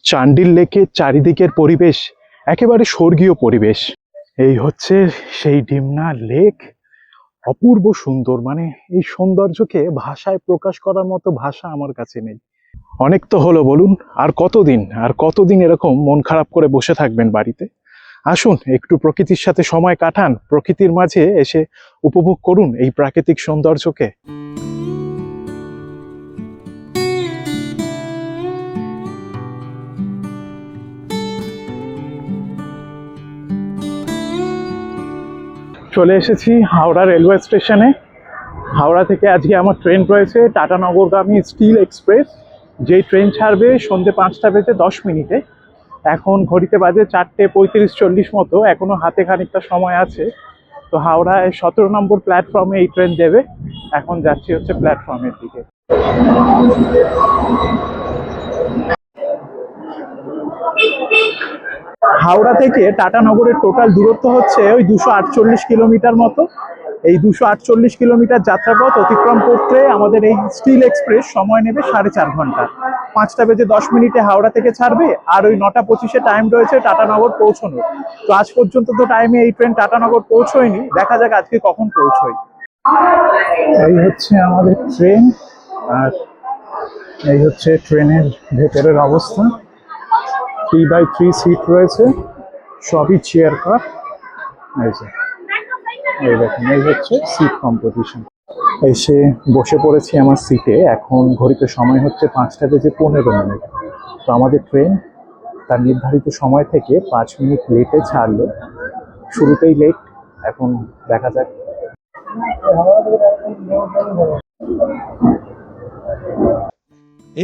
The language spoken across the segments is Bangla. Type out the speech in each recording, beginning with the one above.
চান্ডিল লেকের চারিদিকের পরিবেশ একেবারে স্বর্গীয় পরিবেশ। এই হচ্ছে সেই ডিমনা লেক। অপূর্ব সুন্দর, মানে এই সৌন্দর্যকে ভাষায় প্রকাশ করার মতো ভাষা আমার কাছে নেই। অনেক তো হলো বলুন, আর কতদিন এরকম মন খারাপ করে বসে থাকবেন বাড়িতে? আসুন একটু প্রকৃতির সাথে সময় কাটান, প্রকৃতির মাঝে এসে উপভোগ করুন এই প্রাকৃতিক সৌন্দর্যকে। চলে এসেছি হাওড়া রেলওয়ে স্টেশনে। হাওড়া থেকে আজকে আমার ট্রেন রয়েছে টাটানগরগামী স্টিল এক্সপ্রেস, যেই ট্রেন ছাড়বে সন্ধ্যে 5টা বেজে 10 মিনিটে। এখন ঘড়িতে বাজে 4:35-40 মতো, এখনো হাতে খানিকটা সময় আছে। তো হাওড়ায় 17 নম্বর প্ল্যাটফর্মে এই ট্রেন দেবে। এখন যাচ্ছি হচ্ছে প্ল্যাটফর্মের দিকে। হাওড়া থেকে টাটানগরের টোটাল দূরত্ব হচ্ছে ওই 248 কিলোমিটার মতো। এই 248 কিলোমিটার যাত্রাপথ অতিক্রম করতে আমাদের এই স্টিল এক্সপ্রেস সময় নেবে 4.5 ঘন্টা। 5টা বেজে 10 মিনিটে হাওড়া থেকে ছাড়বে, আর ওই 9টা 25-এ টাইম রয়েছে টাটানগর পৌঁছানোর। তো আজ পর্যন্ত তো টাইমে এই ট্রেন টাটানগর পৌঁছয়নি, দেখা যাক আজকে কখন পৌঁছয়। এই হচ্ছে আমাদের ট্রেন, আর এই হচ্ছে ট্রেনের ভেতরের অবস্থা। 3x3 সিট রয়েছে, সবই চেয়ার কার। এই দেখুন, এই হচ্ছে সিট কম্পোজিশন। এসে বসে পড়েছি আমার সিটে। এখন ঘড়িতে সময় হচ্ছে 5টা বেজে 15 মিনিট। তো আমাদের ট্রেন তার নির্ধারিত সময় থেকে 5 মিনিট লেটে ছাড়লো। শুরুতেই লেট, এখন দেখা যাক।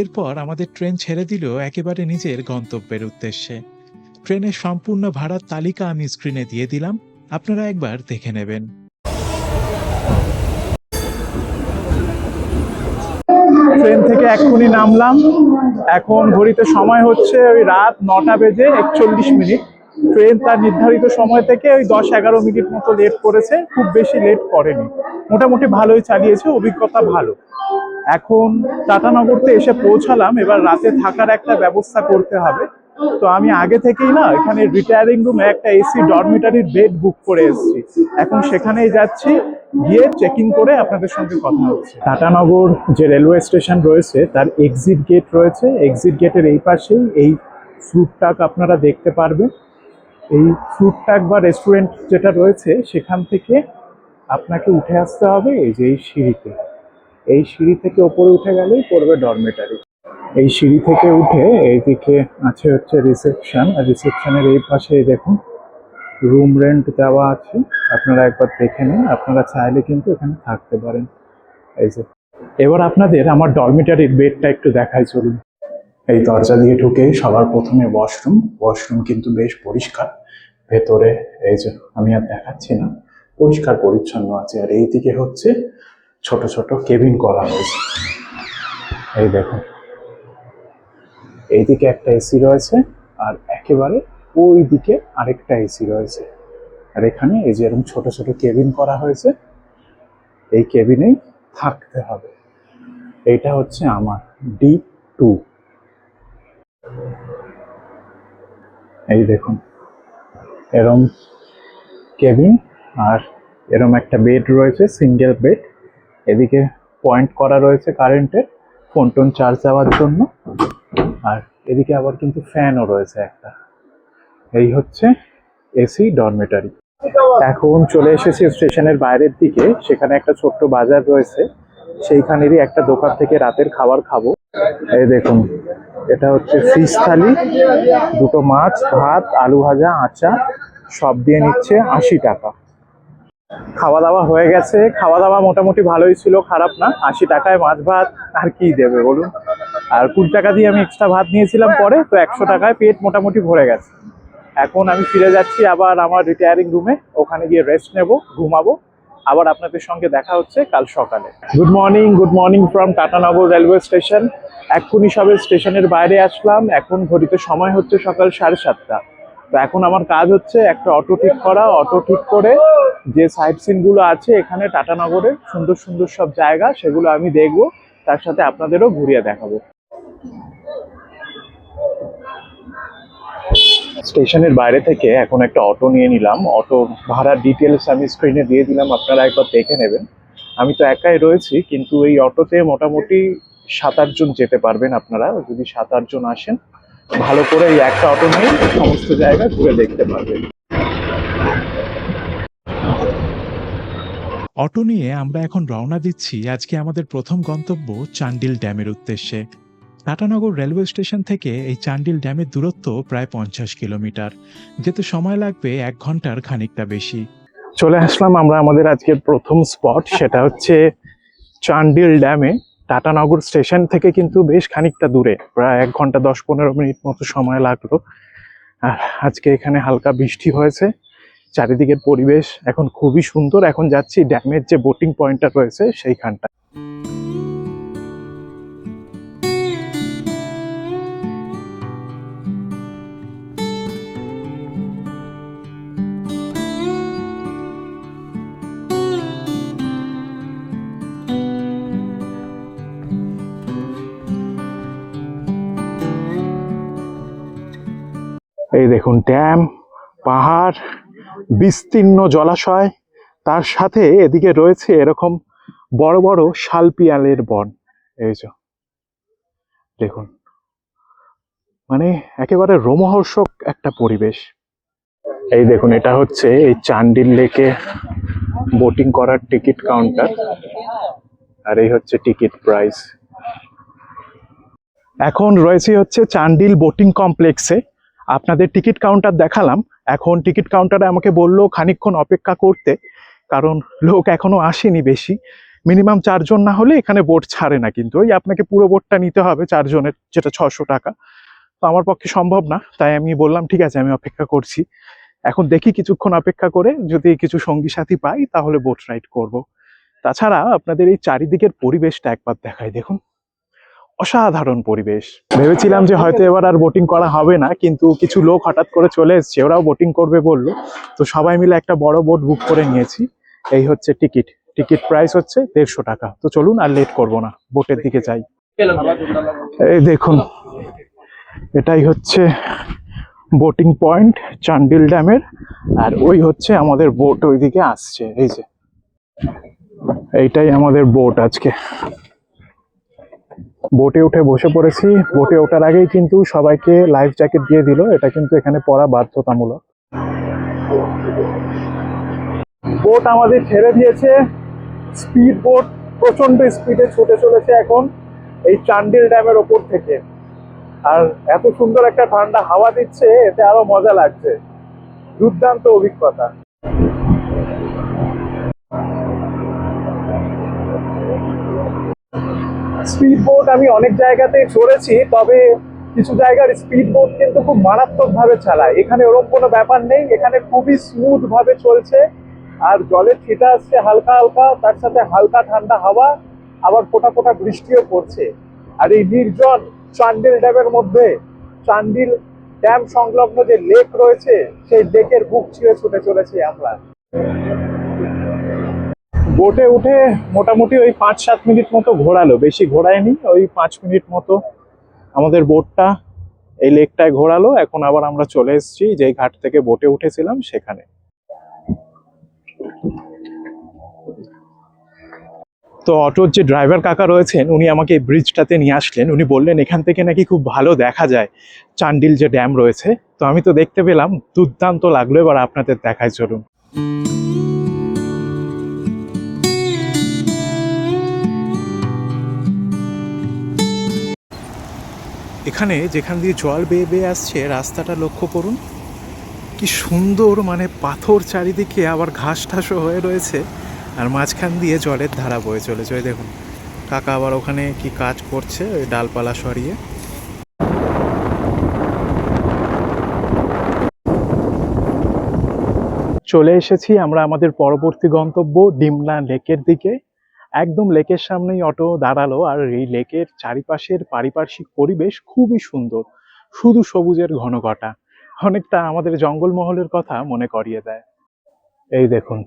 এরপর আমাদের ট্রেন ছেড়ে দিল একেবারে নিজের গন্তব্যের উদ্দেশ্যে। ট্রেনের সম্পূর্ণ ভাড়ার তালিকা আমি স্ক্রিনে দিয়ে দিলাম, আপনারা একবার দেখে নেবেন। ট্রেন থেকে এক্ষুনি নামলাম। এখন ঘড়িতে সময় হচ্ছে ওই রাত 9টা বেজে 41 মিনিট। ট্রেন তার নির্ধারিত সময় থেকে ওই 10-11 মিনিট মতো লেট করেছে, খুব বেশি লেট করেনি। মোটামুটি ভালোই চালিয়েছে, অভিজ্ঞতা ভালো। এখন টাটানগরতে এসে পৌঁছালাম, এবার রাতে থাকার একটা ব্যবস্থা করতে হবে। তো আমি আগে থেকেই না এখানে রিটায়ারিং রুমে একটা এসি ডরমিটারির বেড বুক করে এসেছি। এখন সেখানেই যাচ্ছি, গিয়ে চেকিং করে আপনাদের সঙ্গে কথা হচ্ছে। টাটানগর যে রেলওয়ে স্টেশন রয়েছে তার এক্সিট গেট রয়েছে, এক্সিট গেটের এই পাশেই এই ফ্রুট ট্রাক আপনারা দেখতে পারবেন। এই ফ্রুট ট্রাক বা রেস্টুরেন্ট যেটা রয়েছে সেখান থেকে আপনাকে উঠে আসতে হবে এই যে এই সিঁড়িতে। এই সিঁড়ি থেকে ওপরে উঠে গেলেই পড়বে ডরমেটারি। এই সিঁড়ি থেকে উঠে এইদিকে আছে হচ্ছে রিসেপশন, আর রিসেপশনের এই পাশে দেখুন রুম রেন্ট দেওয়া আছে, আপনারা একবার দেখে নিন। আপনারা চাইলে কিন্তু এখানে থাকতে পারেন। এই যে এবার আপনাদের আমার ডরমিটারির বেডটা একটু দেখাই, চলুন। এই দরজা দিয়ে ঢুকে সবার প্রথমে ওয়াশরুম। ওয়াশরুম কিন্তু বেশ পরিষ্কার ভেতরে, এই যে আমি আর দেখাচ্ছি না, পরিষ্কার পরিচ্ছন্ন আছে। আর এইদিকে হচ্ছে ছোট ছোট কেবিন করা হয়েছে, এই দেখুন। এইদিকে একটা এসি রয়েছে, আর একেবারে ওই দিকে আরেকটা এসি রয়েছে। আর এখানে এই যে এরকম ছোট ছোট কেবিন করা হয়েছে, এই কেবিনেই থাকতে হবে। এইটা হচ্ছে আমার D2। এই দেখুন এরম কেবিন, আর এরম একটা বেড রয়েছে, সিঙ্গেল বেড। এদিকে পয়েন্ট করা রয়েছে কারেন্টের, ফোন টোন চার্জ দেওয়ার জন্য। আর এদিকে আবার কিন্তু ফ্যানও রয়েছে একটা। এই হচ্ছে এসি ডরমেটারি। এখন চলে এসেছি স্টেশনের বাইরের দিকে, সেখানে একটা ছোট্ট বাজার রয়েছে, সেইখানেরই একটা দোকান থেকে রাতের খাবার খাবো। এই দেখুন, এটা হচ্ছে ফিশ থালি, দুটো মাছ, ভাত, আলু ভাজা, আচার, সব দিয়ে নিচ্ছে 80 টাকা। খাওয়া দাওয়া হয়ে গেছে, খাওয়া দাওয়া মোটামুটি ভালোই ছিল, খারাপ না। 80 টাকায় মাছ ভাত আর কি দেবে বলুন। আর 20 টাকা দিয়ে আমি এক্সট্রা ভাত নিয়েছিলাম পরে, তো 100 টাকায় পেট মোটামুটি ভরে গেছে। এখন আমি ফিরে যাচ্ছি আবার আমার রিটায়ারিং রুমে, ওখানে গিয়ে রেস্ট নেব, ঘুমাবো। আবার আপনাদের সঙ্গে দেখা হচ্ছে কাল সকালে। Good morning from Tatanagar railway station. এক্ষুনি সবে স্টেশনের বাইরে আসলাম। এখন ঘড়িতে সময় হচ্ছে সকাল 7:30। তো এখন আমার কাজ হচ্ছে একটা অটো ঠিক করা। অটো ঠিক করে যে সাইট সিনগুলো আছে এখানে টাটানগরের সুন্দর সুন্দর সব জায়গা, সেগুলো আমি দেখবো, তার সাথে আপনাদেরও ঘুরিয়ে দেখাবো। স্টেশনের বাইরে থেকে এখন একটা অটো নিয়ে নিলাম। অটো ভাড়ার ডিটেলস আমি স্ক্রিনে দিয়ে দিলাম, আপনারা একবার দেখে নেবেন। আমি তো একাই রয়েছি, কিন্তু এই অটোতে মোটামুটি 7-8 জন যেতে পারবেন আপনারা। যদি 7-8 জন আসেন, ভালো করে এই একটা অটো নিয়ে সমস্ত জায়গা ঘুরে দেখতে পারবেন। অটো নিয়ে আমরা এখন রওনা দিচ্ছি আজকে আমাদের প্রথম গন্তব্য চান্ডিল ড্যামের উদ্দেশ্যে। টাটানগর রেলওয়ে স্টেশন থেকে এই চান্ডিল ড্যামের দূরত্ব প্রায় 50 কিলোমিটার। যেতে সময় লাগবে 1 ঘন্টার খানিকটা বেশি। চলে আসলাম আমরা আমাদের আজকের প্রথম স্পট, সেটা হচ্ছে চান্ডিল ড্যামে। টাটানগর স্টেশন থেকে কিন্তু বেশ খানিকটা দূরে, প্রায় 1 ঘন্টা 10-15 মিনিট মতো সময় লাগলো। আর আজকে এখানে হালকা বৃষ্টি হয়েছে, চারিদিকের পরিবেশ এখন খুবই সুন্দর। এখন যাচ্ছি ড্যামের যে বোটিং পয়েন্টটা রয়েছে সেইখানটা। এই দেখুন ড্যাম, পাহাড়, বিস্তীর্ণ জলাশয়, তার সাথে এদিকে রয়েছে এরকম বড় বড় শালপিয়ালের বন। এই যে দেখুন, মানে একেবারে রোমহর্ষক একটা পরিবেশ। এই দেখুন, এটা হচ্ছে এই চান্ডিল লেকে বোটিং করার টিকিট কাউন্টার, আর এই হচ্ছে টিকিট প্রাইস। এখন রয়েছে হচ্ছে চান্ডিল বোটিং কমপ্লেক্সে। আপনাদের টিকিট কাউন্টার দেখালাম। এখন টিকিট কাউন্টারে আমাকে বললো খানিকক্ষণ অপেক্ষা করতে, কারণ লোক এখনো আসেনি বেশি। মিনিমাম 4 জন না হলে এখানে বোট ছাড়ে না, কিন্তু ওই আপনাকে পুরো বোটটা নিতে হবে 4 জনের, যেটা 600 টাকা। তো আমার পক্ষে সম্ভব না, তাই আমি বললাম ঠিক আছে, আমি অপেক্ষা করছি। এখন দেখি কিছুক্ষণ অপেক্ষা করে যদি কিছু সঙ্গী সাথী পাই তাহলে বোট রাইড করব। তাছাড়া আপনাদের এই চারিদিকের পরিবেশটা একবার দেখাই, দেখুন অসাধারণ পরিবেশ। ভেবেছিলাম যে হয়তো এবার আর বোটিং করা হবে না, কিন্তু কিছু লোক হঠাৎ করে চলে এসছে, ওরাও বোটিং করবে বললো। তো সবাই মিলে একটা বড় বোট বুক করে নিয়েছি। এই হচ্ছে টিকিট, টিকিট প্রাইস হচ্ছে 150 টাকা। তো চলুন আর লেট করব না, বোটের দিকে যাই। এই দেখুন, এটাই হচ্ছে বোটিং পয়েন্ট চান্ডিল ড্যামের, আর ওই হচ্ছে আমাদের বোট ওইদিকে আসছে। এই যে এইটাই আমাদের বোট। আজকে বোটে উঠে বসে পড়েছি। বোটে ওঠার আগেই কিন্তু সবাইকে লাইফ জ্যাকেট দিয়ে দিল, এটা কিন্তু এখানে পরা বাধ্যতামূলক। বোট আমাদের ছেড়ে দিয়েছে, স্পিড বোট প্রচন্ড স্পিডে ছুটে চলেছে এখন এই চান্ডিল ড্যামের ওপর থেকে। আর এত সুন্দর একটা ঠান্ডা হাওয়া দিচ্ছে, এতে আরো মজা লাগছে। দুর্দান্ত অভিজ্ঞতা। স্পিড বোট আমি অনেক জায়গাতেই চড়েছি, তবে কিছু জায়গার স্পিড বোট কিন্তু খুব মারাত্মক ভাবে চালায়। এখানে ওরকম কোনো ব্যাপার নেই, এখানে খুবই স্মুথ ভাবে চলছে। আর জলের ছিটা আসছে হালকা হালকা, তার সাথে হালকা ঠান্ডা হাওয়া, আবার ফোঁটা ফোঁটা বৃষ্টিও পড়ছে। আর এই নির্জন চান্ডিল ড্যামের মধ্যে, চান্ডিল ড্যাম সংলগ্ন যে লেক রয়েছে, সেই লেকের বুক ছিঁড়ে ছুটে চলেছি আমরা। বোটে উঠে মোটামুটি ওই 5-7 মিনিট মতো ঘোরালো, বেশি ঘোরায়নি, ওই 5 মিনিট মতো আমাদের বোটটা এই লেকটায় ঘোরালো। এখন আবার আমরা চলে এসেছি যে ঘাট থেকে বোটে উঠেছিলাম সেখানে। তো অটোর যে ড্রাইভার কাকা রয়েছেন, উনি আমাকে এই ব্রিজটাতে নিয়ে আসলেন। উনি বললেন এখান থেকে নাকি খুব ভালো দেখা যায় চান্ডিল যে ড্যাম রয়েছে। তো আমি তো দেখতে পেলাম, দুর্দান্ত লাগলো। এবার আপনাদের দেখায়, চলুন। এখানে যেখান দিয়ে জল বেয়ে বেয়ে আসছে, রাস্তাটা লক্ষ্য করুন, কি সুন্দর, মানে পাথর চারিদিকে, আবার ঘাস ঠাসও হয়ে রয়েছে, আর মাঝখান দিয়ে জলের ধারা বয়ে চলেছে। ওই দেখুন কাকা আবার ওখানে কি কাজ করছে, ওই ডালপালা সরিয়ে। চলে এসেছি আমরা আমাদের পরবর্তী গন্তব্য ডিমনা লেকের দিকে। একদম লেকের সামনেই অটো দাঁড়ালো, আর এই লেকের চারিপাশের পারিপার্শ্বিক পরিবেশ খুবই সুন্দর, শুধু সবুজের ঘনঘটা, অনেকটা আমাদের জঙ্গলমহলের কথা মনে করিয়ে দেয়। এই দেখুন,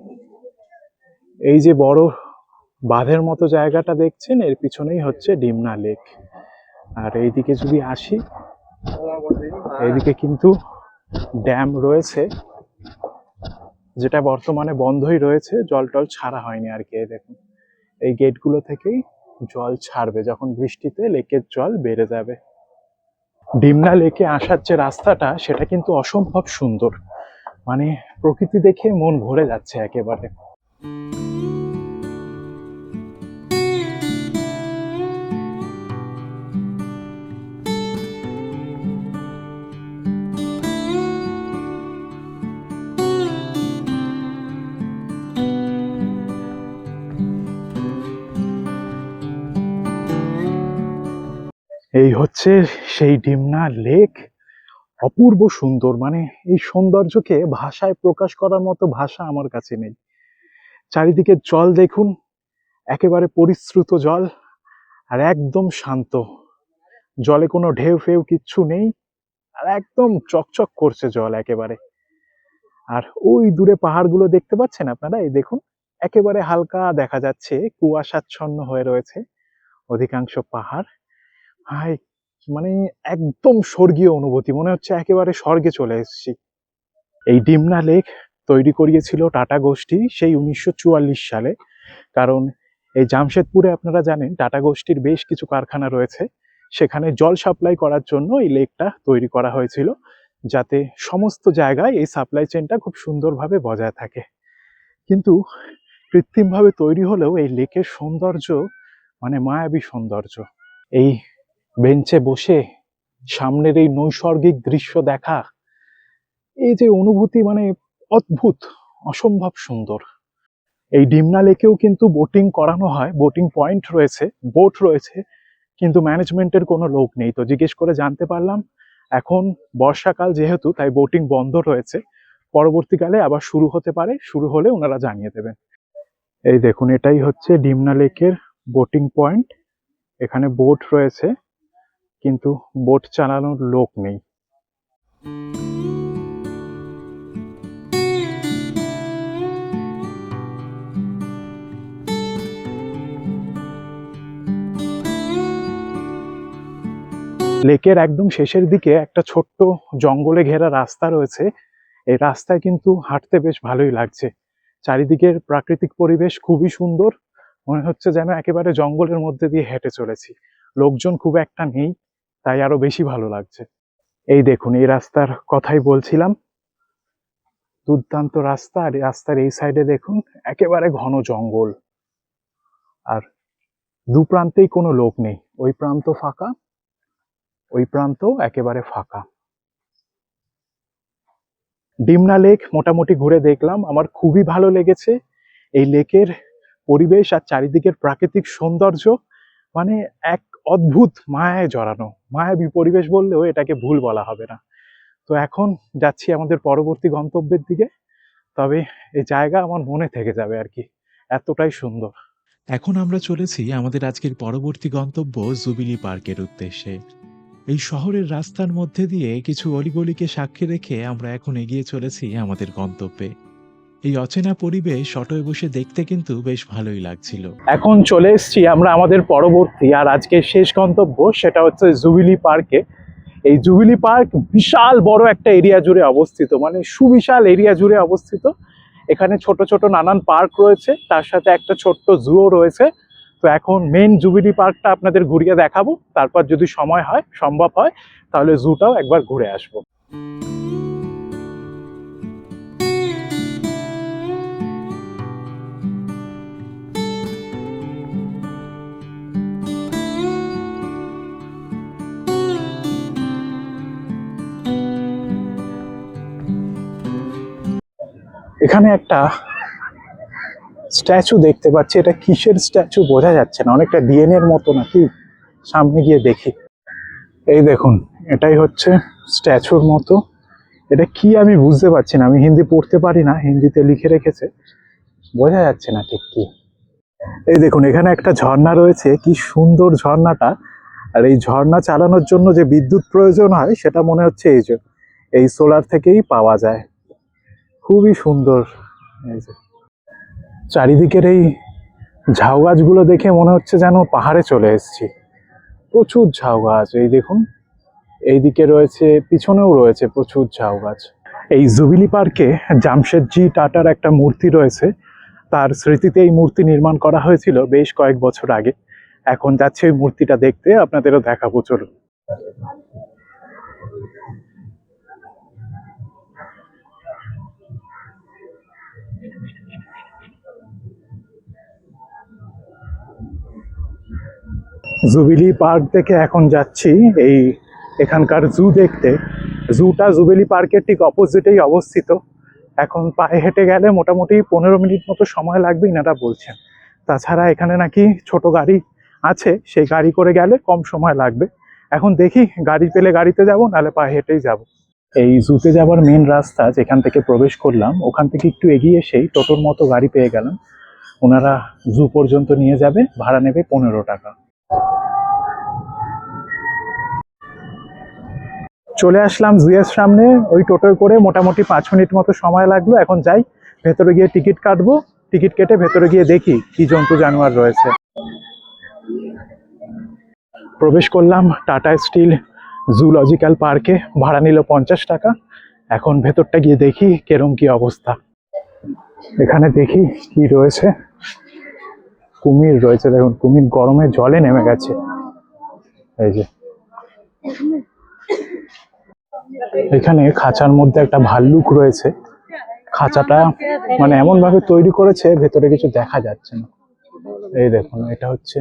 এই যে বড় বাঁধের মতো জায়গাটা দেখছেন, এর পিছনেই হচ্ছে ডিমনা লেক। আর এইদিকে যদি আসি, এইদিকে কিন্তু ড্যাম রয়েছে, যেটা বর্তমানে বন্ধই রয়েছে, জল টল ছাড়া হয়নি আর কি। এই দেখুন, এই গেটগুলো থেকেই জল ছাড়বে যখন বৃষ্টিতে লেকের জল বেড়ে যাবে। ডিমনা লেকে আসার যে রাস্তাটা, সেটা কিন্তু অসম্ভব সুন্দর, মানে প্রকৃতি দেখে মন ভরে যাচ্ছে একেবারে। এই হচ্ছে সেই ডিমনা লেক, অপূর্ব সুন্দর, মানে এই সৌন্দর্যকে ভাষায় প্রকাশ করার মতো ভাষা আমার কাছে নেই। চারিদিকে জল দেখুন, একেবারে পরিশ্রুত জল, আর একদম শান্ত, জলে কোনো ঢেউ ফেউ কিচ্ছু নেই, আর একদম চকচক করছে জল একেবারে। আর ওই দূরে পাহাড়গুলো দেখতে পাচ্ছেন আপনারা, এই দেখুন, একেবারে হালকা দেখা যাচ্ছে, কুয়াশাচ্ছন্ন হয়ে রয়েছে অধিকাংশ পাহাড়। হাই, মানে একদম স্বর্গীয় অনুভূতি, মনে হচ্ছে একেবারে স্বর্গে চলে এসেছি। এই ডিমনা লেক তৈরি করিয়েছিল টাটা গোষ্ঠী সেই 1944 সালে। কারণ এই জামশেদপুরে আপনারা জানেন টাটা গোষ্ঠীর বেশ কিছু কারখানা রয়েছে, সেখানে জল সাপ্লাই করার জন্য এই লেকটা তৈরি করা হয়েছিল, যাতে সমস্ত জায়গায় এই সাপ্লাই চেনটা খুব সুন্দরভাবে বজায় থাকে। কিন্তু কৃত্রিমভাবে তৈরি হলেও এই লেকের সৌন্দর্য মানে মায়াবী সৌন্দর্য। এই বেঞ্চে বসে সামনের এই নৈসর্গিক দৃশ্য দেখা, এই যে অনুভূতি, মানে অদ্ভুত, অসম্ভব সুন্দর। এই ডিমনা লেকেও কিন্তু বোটিং করানো হয়, বোটিং পয়েন্ট রয়েছে, বোট রয়েছে, কিন্তু ম্যানেজমেন্টের কোনো লোক নেই। তো জিজ্ঞেস করে জানতে পারলাম এখন বর্ষাকাল যেহেতু, তাই বোটিং বন্ধ রয়েছে, পরবর্তীকালে আবার শুরু হতে পারে, শুরু হলে ওনারা জানিয়ে দেবেন। এই দেখুন, এটাই হচ্ছে ডিমনা লেকের বোটিং পয়েন্ট। এখানে বোট রয়েছে, কিন্তু বোট চালানোর লোক নেই। লেকের একদম শেষের দিকে একটা ছোট্ট জঙ্গলে ঘেরা রাস্তা রয়েছে। এই রাস্তায় কিন্তু হাঁটতে বেশ ভালোই লাগছে, চারিদিকের প্রাকৃতিক পরিবেশ খুবই সুন্দর, মনে হচ্ছে যেন একেবারে জঙ্গলের মধ্যে দিয়ে হেঁটে চলেছি। লোকজন খুব একটা নেই, তাই আরো বেশি ভালো লাগছে। এই দেখুন, এই রাস্তার কথাই বলছিলাম, দুর্দান্ত রাস্তা। আর রাস্তার এই সাইডে দেখুন, একেবারে ঘন জঙ্গল, আর দু প্রান্তেই কোনো লোক নেই, ওই প্রান্ত ফাঁকা, ওই প্রান্ত একেবারে ফাঁকা। ডিমনা লেক মোটামুটি ঘুরে দেখলাম, আমার খুবই ভালো লেগেছে। এই লেকের পরিবেশ আর চারিদিকের প্রাকৃতিক সৌন্দর্য, মানে এক অদ্ভুত মায়ায় জড়ানো, মায়াবী পরিবেশ বললেও এটাকে ভুল বলা হবে না। তো এখন যাচ্ছি আমাদের পরবর্তী গন্তব্যের দিকে, তবে এই জায়গা আমার মনে থেকে যাবে আর কি, এতটাই সুন্দর। এখন আমরা চলেছি আমাদের আজকের পরবর্তী গন্তব্য জুবিলি পার্কের উদ্দেশ্যে। এই শহরের রাস্তার মধ্যে দিয়ে কিছু অলিগলিকে সাক্ষী রেখে আমরা এখন এগিয়ে চলেছি আমাদের গন্তব্যে। এই অচেনা পরিবেশ অটোয় বসে দেখতে কিন্তু বেশ ভালোই লাগছিল। এখন চলে এসেছি আমরা আমাদের পরবর্তী আর আজকের শেষ গন্তব্য, সেটা হচ্ছে জুবিলি পার্কে। এই জুবিলি পার্ক বিশাল বড় একটা এরিয়া জুড়ে অবস্থিত, মানে সুবিশাল এরিয়া জুড়ে অবস্থিত। এখানে ছোট ছোট নানান পার্ক রয়েছে, তার সাথে একটা ছোট্ট জুও রয়েছে। তো এখন মেন জুবিলি পার্কটা আপনাদের ঘুরিয়ে দেখাবো, তারপর যদি সময় হয়, সম্ভব হয়, তাহলে জুটাও একবার ঘুরে আসবো। এখানে একটা স্ট্যাচু দেখতে পাচ্ছি, এটা কিসের স্ট্যাচু বোঝা যাচ্ছে না, অনেকটা ডিএনএ এর মতো নাকি, সামনে গিয়ে দেখি। এই দেখুন, এটাই হচ্ছে স্ট্যাচুর মতো। এটা কি আমি বুঝতে পারছি না, আমি হিন্দি পড়তে পারি না, হিন্দিতে লিখে রেখেছে, বোঝা যাচ্ছে না ঠিক কি। এই দেখুন, এখানে একটা ঝর্ণা রয়েছে, কি সুন্দর ঝর্ণাটা। আর এই ঝর্ণা চালানোর জন্য যে বিদ্যুৎ প্রয়োজন হয়, সেটা মনে হচ্ছে এই সোলার থেকেই পাওয়া যায়। খুবই সুন্দর। এই যে চারিদিকের এই ঝাউ গাছগুলো দেখে মনে হচ্ছে যেন পাহাড়ে চলে এসেছি, প্রচুর ঝাউ গাছ। এই দেখুন, এইদিকে রয়েছে, পিছনেও রয়েছে প্রচুর ঝাউ গাছ। এই জুবিলি পার্কে জামশেদজি টাটার একটা মূর্তি রয়েছে। তার স্মৃতিতে এই মূর্তি নির্মাণ করা হয়েছিল বেশ কয়েক বছর আগে। এখন যাচ্ছে ওই মূর্তিটা দেখতে, আপনাদেরও দেখাবো, চলুন। জুবিলি পার্ক থেকে এখন যাচ্ছি এই এখানকার জু দেখতে। জুটা জুবিলি পার্কের ঠিক অপোজিটেই অবস্থিত। এখন পায়ে হেঁটে গেলে মোটামুটি 15 মিনিট মতো সময় লাগবে ইনারা বলছেন। তাছাড়া এখানে নাকি ছোট গাড়ি আছে, সেই গাড়ি করে গেলে কম সময় লাগবে। এখন দেখি গাড়ি পেলে গাড়িতে যাব, নাহলে পায়ে হেঁটেই যাব। এই জুতে যাবার মেন রাস্তা যেখান থেকে প্রবেশ করলাম, ওখান থেকে একটু এগিয়ে এসেই টোটোর মতো গাড়ি পেয়ে গেলাম। ওনারা জু পর্যন্ত নিয়ে যাবে, ভাড়া নেবে 15 টাকা। চলে আসলাম জুয়ের সামনে। ওই টোটোয় করে মোটামুটি 5 মিনিট মতো সময় লাগলো। এখন যাই, ভেতরে গিয়ে টিকিট কাটবো। টিকিট কেটে ভেতরে গিয়ে দেখি কি জন্তু জানোয়ার রয়েছে। প্রবেশ করলাম টাটা স্টিল জুলজিক্যাল পার্কে, ভাড়া নিল 50 টাকা। এখন ভেতরটা গিয়ে দেখি কেরম কি অবস্থা। এখানে দেখি কি রয়েছে। কুমির রয়েছে, দেখুন কুমির গরমে জলে নেমে গেছে। এই যে এখানে খাঁচার মধ্যে একটা ভাল্লুক রয়েছে। খাঁচাটা মানে এমন ভাবে তৈরি করেছে ভেতরে কিছু দেখা যাচ্ছে না। এই দেখুন, এটা হচ্ছে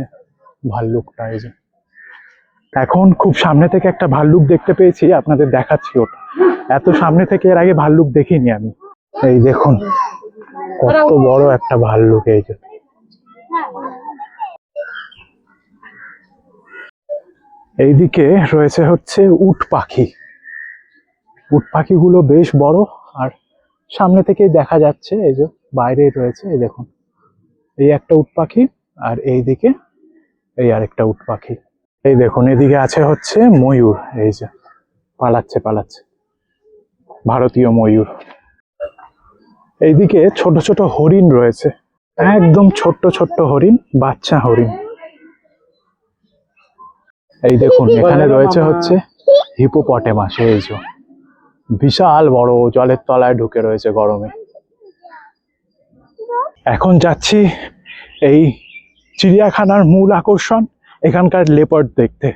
ভাল্লুকটা। এই যে এখন খুব সামনে থেকে একটা ভাল্লুক দেখতে পেয়েছি, আপনাদের দেখাচ্ছি ওটা। এত সামনে থেকে এর আগে ভাল্লুক দেখিনি আমি। এই দেখুন কত বড় একটা ভাল্লুক। এই যে এইদিকে রয়েছে হচ্ছে উট পাখি। উট পাখিগুলো বেশ বড়, আর সামনে থেকেই দেখা যাচ্ছে। এই যে বাইরে রয়েছে, এই দেখুন এই একটা উট পাখি, আর এইদিকে এই আরেকটা উট পাখি। এই দেখুন এদিকে আছে হচ্ছে ময়ূর। এই যে পালাচ্ছে পালাচ্ছে, ভারতীয় ময়ূর। এইদিকে ছোট ছোট হরিণ রয়েছে, একদম ছোট্ট ছোট্ট হরিণ, বাচ্চা হরিণ। এই দেখুন এখানে রয়েছে হচ্ছে হিপোপটেমাস। এই যে বিশাল বড়, জলের তলায় ঢুকে রয়েছে গরমে। এখন যাচ্ছি এই চিড়িয়াখানার মূল আকর্ষণ, এখানকার লেপার্ড দেখতে।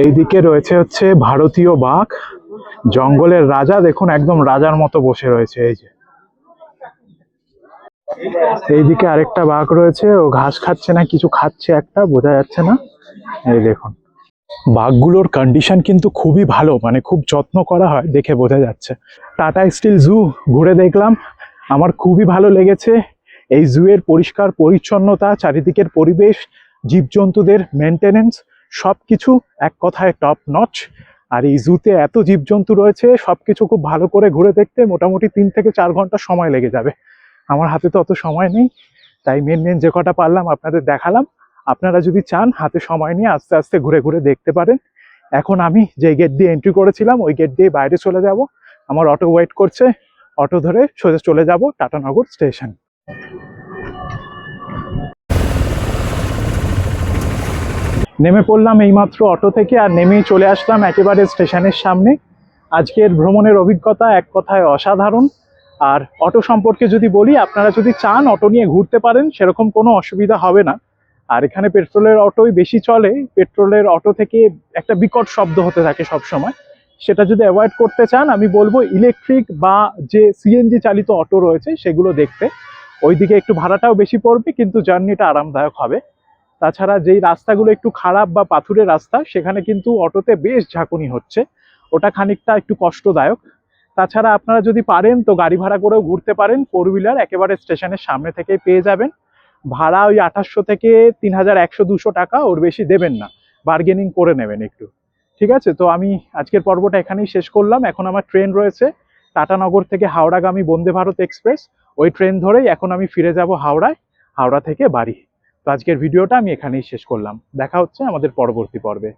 এইদিকে রয়েছে হচ্ছে ভারতীয় বাঘ, জঙ্গলের রাজা। দেখুন একদম রাজার মতো বসে রয়েছে। এই যে এইদিকে আরেকটা বাঘ রয়েছে, ও ঘাস খাচ্ছে না কিছু খাচ্ছে একটা, বোঝা যাচ্ছে না। এই দেখুন বাঘগুলোর কন্ডিশন কিন্তু খুবই ভালো, মানে খুব যত্ন করা হয়, দেখে বোঝা যাচ্ছে। টাটা স্টিল জু ঘুরে দেখলাম, আমার খুবই ভালো লেগেছে। এই জু এর পরিষ্কার পরিচ্ছন্নতা, চারিদিকের পরিবেশ, জীবজন্তুদের মেনটেনেন্স, সবকিছু এক কথায় টপ নচ। আর এই জুতে এত জীবজন্তু রয়েছে, সবকিছু খুব ভালো করে ঘুরে দেখতে মোটামুটি 3 থেকে 4 ঘন্টা সময় লেগে যাবে। আমার হাতে তো অত সময় নেই, তাই মেন মেন যে কটা পারলাম আপনাদের দেখালাম। আপনারা যদি চান হাতে সময় নিয়ে আস্তে আস্তে ঘুরে ঘুরে দেখতে পারেন। এখন আমি যে গেট দিয়ে এন্ট্রি করেছিলাম ওই গেট দিয়ে বাইরে চলে যাব। আমার অটো ওয়েট করছে, অটো ধরে সোজা চলে যাব টাটানগর স্টেশন। নেমে পড়লাম এইমাত্র অটো থেকে, আর নেমেই চলে আসলাম একেবারে স্টেশনের সামনে। আজকের ভ্রমণের অভিজ্ঞতা এক কথায় অসাধারণ। আর অটো সম্পর্কে যদি বলি, আপনারা যদি চান অটো নিয়ে ঘুরতে পারেন, সেরকম কোনো অসুবিধা হবে না। আর এখানে পেট্রোলের অটোই বেশি চলে। পেট্রোলের অটো থেকে একটা বিকট শব্দ হতে থাকে সব সময়। সেটা যদি অ্যাভয়েড করতে চান, আমি বলবো ইলেকট্রিক বা যে সিএনজি চালিত অটো রয়েছে সেগুলো দেখতে। ওইদিকে একটু ভাড়াটাও বেশি পড়বে, কিন্তু জার্নিটা আরামদায়ক হবে। তাছাড়া যেই রাস্তাগুলো একটু খারাপ বা পাথুরে রাস্তা, সেখানে কিন্তু অটোতে বেশ ঝাঁকুনি হচ্ছে, ওটা খানিকটা একটু কষ্টদায়ক। তাছাড়া আপনারা যদি পারেন তো গাড়ি ভাড়া করেও ঘুরতে পারেন, 4 হুইলার একেবারে স্টেশনের সামনে থেকেই পেয়ে যাবেন। ভাড়া ওই 2800 থেকে 3100-200 টাকা, ওর বেশি দেবেন না, বার্গেনিং করে নেবেন একটু। ঠিক আছে, তো আমি আজকের পর্বটা এখানেই শেষ করলাম। এখন আমার ট্রেন রয়েছে টাটানগর থেকে হাওড়াগামী বন্দে ভারত এক্সপ্রেস। ওই ট্রেন ধরেই এখন আমি ফিরে যাব হাওড়ায়, হাওড়া থেকে বাড়ি। তো আজকের ভিডিওটা আমি এখানেই শেষ করলাম। দেখা হচ্ছে আমাদের পরবর্তী পর্বে।